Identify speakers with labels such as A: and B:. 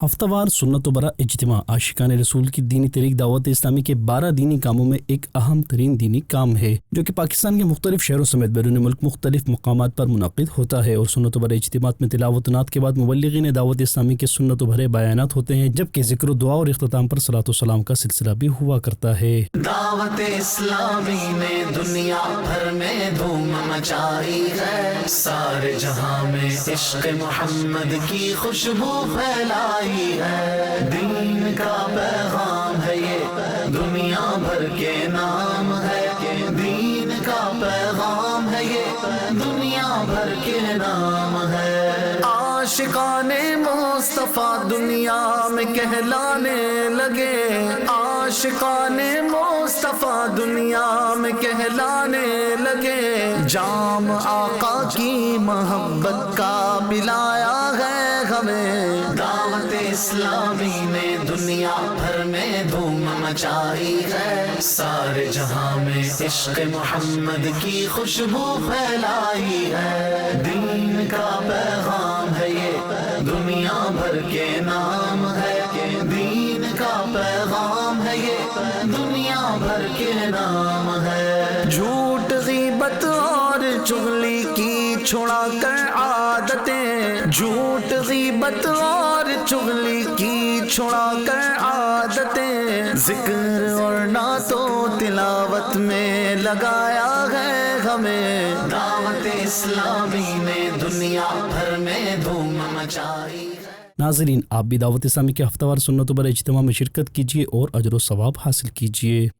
A: ہفتہ وار سنت و برا اجتماع عاشقان رسول کی دینی تحریک دعوت اسلامی کے 12 دینی کاموں میں ایک اہم ترین دینی کام ہے جو کہ پاکستان کے مختلف شہروں سمیت بیرون ملک مختلف مقامات پر منعقد ہوتا ہے، اور سنت و برا اجتماعات میں تلاوت و نعت کے بعد مبلغین دعوت اسلامی کے سنت و بھرے بیانات ہوتے ہیں، جبکہ ذکر و دعا اور اختتام پر صلاۃ و سلام کا سلسلہ بھی ہوا کرتا ہے۔
B: دعوت اسلامی نے دنیا بھر میں دھوم مچائی ہے، سارے جہاں میں عشق محمد کی خوشبو پھیلائی ہے، دین کا پیغام ہے یہ دنیا بھر کے نام ہے، دین کا پیغام ہے یہ دنیا بھر کے نام ہے۔ عاشقان مصطفیٰ دنیا میں کہلانے لگے، عاشقان مصطفیٰ دنیا میں کہلانے لگے، جام آقا کی محبت کا پلایا ہے ہمیں۔ دعوت اسلامی نے دنیا بھر میں دھوم مچائی ہے، سارے جہاں میں عشق محمد کی خوشبو پھیلائی ہے، دین کا پیغام ہے یہ دنیا بھر کے نام ہے، دین کا پیغام ہے یہ دنیا بھر کے نام ہے۔ جھوٹ غیبت اور چغلی کی چھڑا کر عادتیں، جھوٹ غیبت اور چغلی کی چھڑا کر عادتیں، ذکر اور نعت و تلاوت میں لگایا ہے ہمیں۔ دعوت اسلامی نے دنیا بھر میں دھوم مچائی ہے۔
A: ناظرین، آپ بھی دعوت اسلامی کے ہفتہ وار سنت و برا اجتماع میں شرکت کیجیے اور اجر و ثواب حاصل کیجیے۔